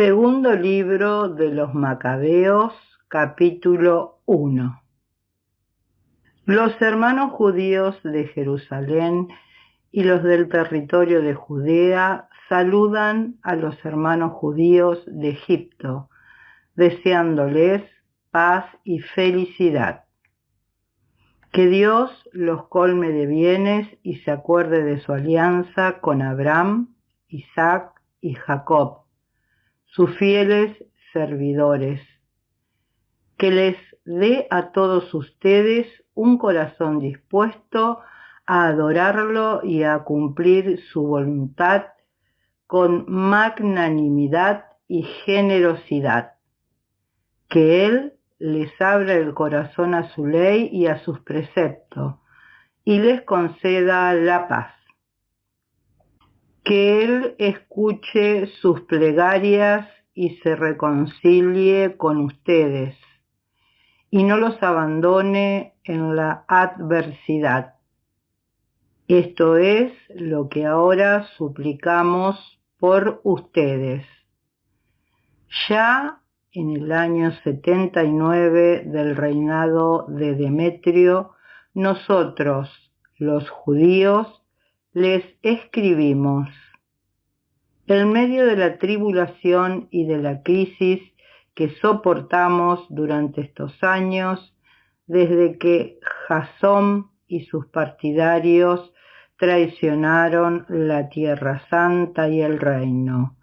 Segundo libro de los Macabeos, capítulo 1. Los hermanos judíos de Jerusalén y los del territorio de Judea saludan a los hermanos judíos de Egipto, deseándoles paz y felicidad. Que Dios los colme de bienes y se acuerde de su alianza con Abraham, Isaac y Jacob, sus fieles servidores. Que les dé a todos ustedes un corazón dispuesto a adorarlo y a cumplir su voluntad con magnanimidad y generosidad. Que Él les abra el corazón a su ley y a sus preceptos, y les conceda la paz. Que Él escuche sus plegarias y se reconcilie con ustedes, y no los abandone en la adversidad. Esto es lo que ahora suplicamos por ustedes. Ya en el año 79 del reinado de Demetrio, nosotros, los judíos, les escribimos. En medio de la tribulación y de la crisis que soportamos durante estos años, desde que Jasón y sus partidarios traicionaron la Tierra Santa y el reino,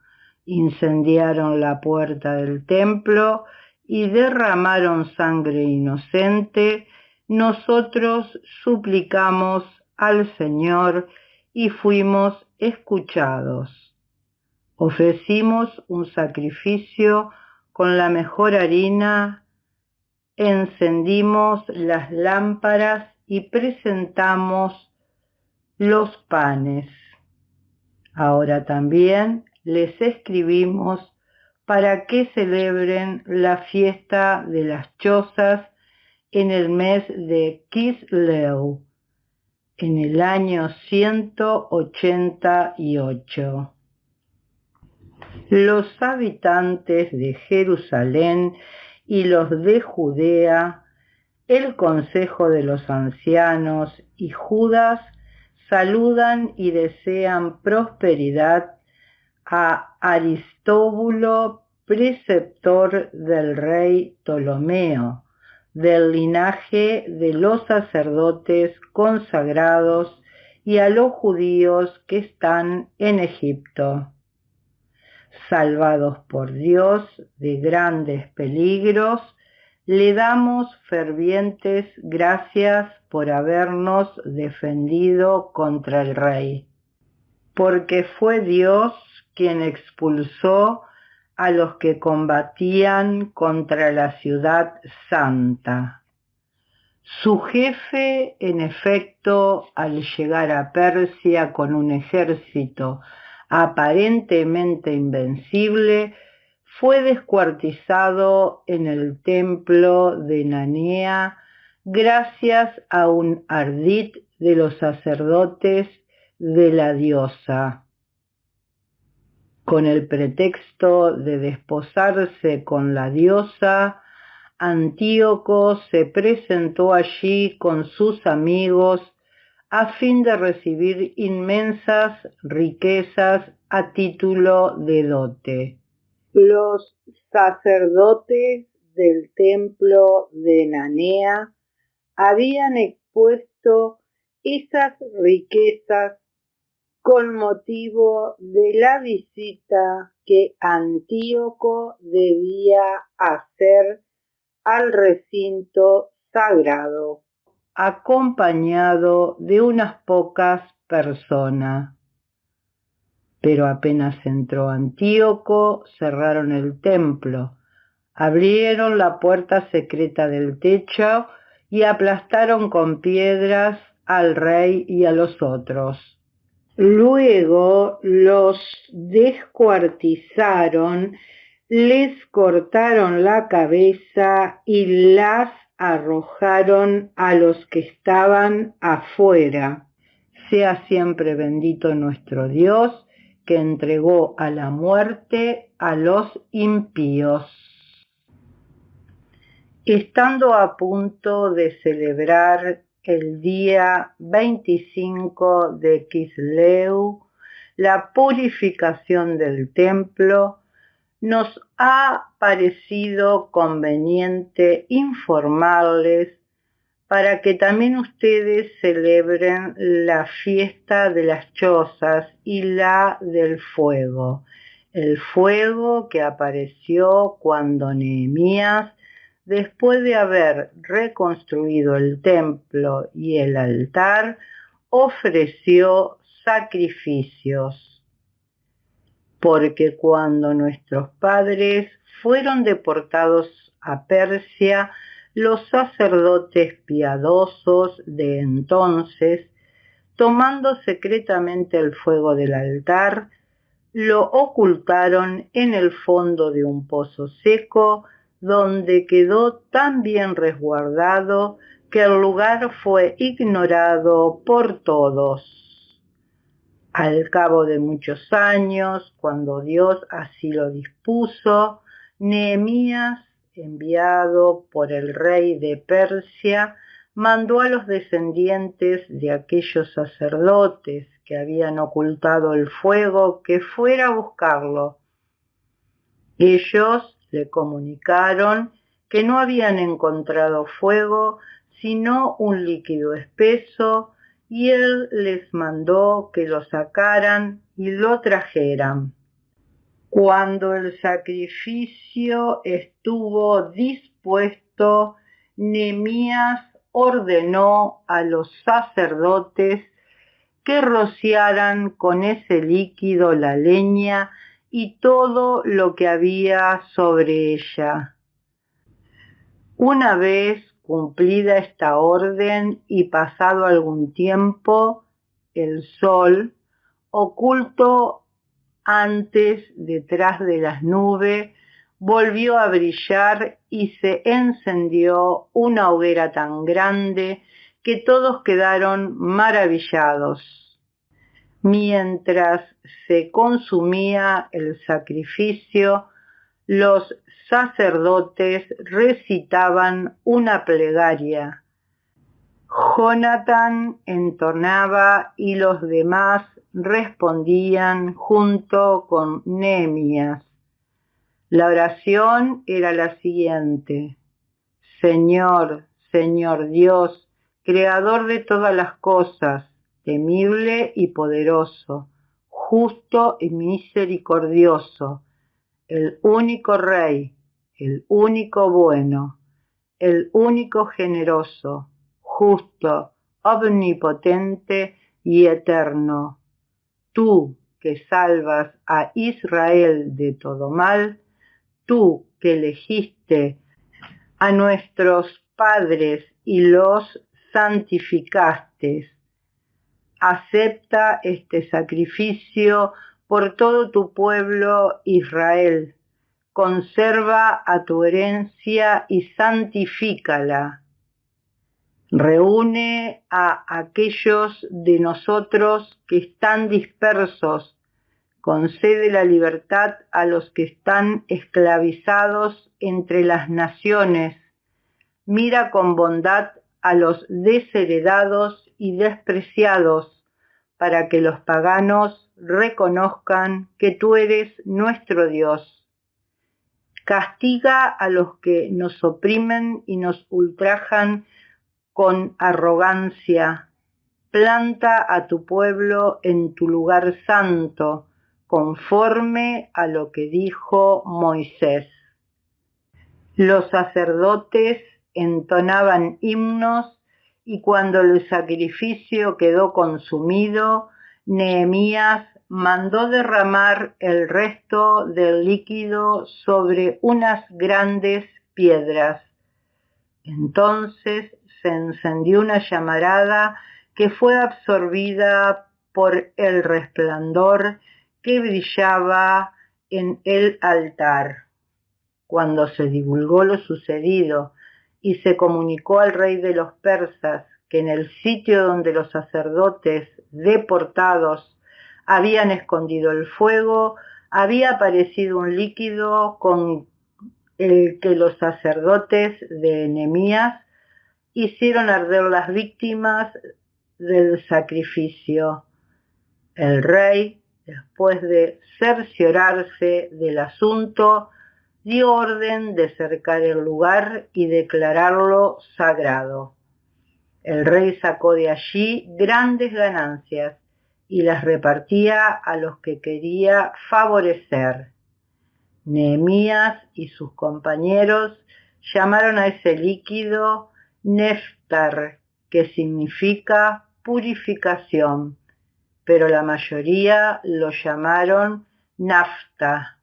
incendiaron la puerta del templo y derramaron sangre inocente, nosotros suplicamos al Señor y fuimos escuchados. Ofrecimos un sacrificio con la mejor harina, encendimos las lámparas y presentamos los panes. Ahora también les escribimos para que celebren la fiesta de las chozas en el mes de Kisleu, en el año 188. Los habitantes de Jerusalén y los de Judea, el consejo de los ancianos y Judas saludan y desean prosperidad a Aristóbulo, preceptor del rey Ptolomeo, del linaje de los sacerdotes consagrados, y a los judíos que están en Egipto, salvados por Dios de grandes peligros. Le damos fervientes gracias por habernos defendido contra el rey, porque fue Dios quien expulsó a los que combatían contra la ciudad santa. Su jefe, en efecto, al llegar a Persia con un ejército aparentemente invencible, fue descuartizado en el templo de Nanea gracias a un ardid de los sacerdotes de la diosa. Con el pretexto de desposarse con la diosa, Antíoco se presentó allí con sus amigos a fin de recibir inmensas riquezas a título de dote. Los sacerdotes del templo de Nanea habían expuesto esas riquezas con motivo de la visita que Antíoco debía hacer al recinto sagrado, acompañado de unas pocas personas. Pero apenas entró Antíoco, cerraron el templo, abrieron la puerta secreta del techo y aplastaron con piedras al rey y a los otros. Luego los descuartizaron, les cortaron la cabeza y las arrojaron a los que estaban afuera. Sea siempre bendito nuestro Dios, que entregó a la muerte a los impíos. Estando a punto de celebrar el día 25 de Kisleu, la purificación del templo, nos ha parecido conveniente informarles para que también ustedes celebren la fiesta de las chozas y la del fuego. El fuego que apareció cuando Nehemías, después de haber reconstruido el templo y el altar, ofreció sacrificios. Porque cuando nuestros padres fueron deportados a Persia, los sacerdotes piadosos de entonces, tomando secretamente el fuego del altar, lo ocultaron en el fondo de un pozo seco, donde quedó tan bien resguardado que el lugar fue ignorado por todos. Al cabo de muchos años, cuando Dios así lo dispuso, Nehemías, enviado por el rey de Persia, mandó a los descendientes de aquellos sacerdotes que habían ocultado el fuego que fuera a buscarlo. Ellos le comunicaron que no habían encontrado fuego, sino un líquido espeso, y él les mandó que lo sacaran y lo trajeran. Cuando el sacrificio estuvo dispuesto, Nehemías ordenó a los sacerdotes que rociaran con ese líquido la leña y todo lo que había sobre ella. Una vez cumplida esta orden y pasado algún tiempo, el sol, oculto antes detrás de las nubes, volvió a brillar y se encendió una hoguera tan grande que todos quedaron maravillados. Mientras se consumía el sacrificio, los sacerdotes recitaban una plegaria. Jonatán entonaba y los demás respondían junto con Nehemías. La oración era la siguiente: Señor, Señor Dios, Creador de todas las cosas, temible y poderoso, justo y misericordioso, el único Rey, el único bueno, el único generoso, justo, omnipotente y eterno. Tú que salvas a Israel de todo mal, tú que elegiste a nuestros padres y los santificaste. Acepta este sacrificio por todo tu pueblo Israel. Conserva a tu herencia y santifícala. Reúne a aquellos de nosotros que están dispersos. Concede la libertad a los que están esclavizados entre las naciones. Mira con bondad a los desheredados y despreciados, para que los paganos reconozcan que tú eres nuestro Dios. Castiga a los que nos oprimen y nos ultrajan con arrogancia. Planta a tu pueblo en tu lugar santo, conforme a lo que dijo Moisés. Los sacerdotes entonaban himnos y cuando el sacrificio quedó consumido, Nehemías mandó derramar el resto del líquido sobre unas grandes piedras. Entonces se encendió una llamarada que fue absorbida por el resplandor que brillaba en el altar. Cuando se divulgó lo sucedido y se comunicó al rey de los persas que en el sitio donde los sacerdotes deportados habían escondido el fuego, había aparecido un líquido con el que los sacerdotes de Nehemías hicieron arder las víctimas del sacrificio. El rey, después de cerciorarse del asunto, dio orden de cercar el lugar y declararlo sagrado. El rey sacó de allí grandes ganancias y las repartía a los que quería favorecer. Nehemías y sus compañeros llamaron a ese líquido néftar, que significa purificación, pero la mayoría lo llamaron nafta,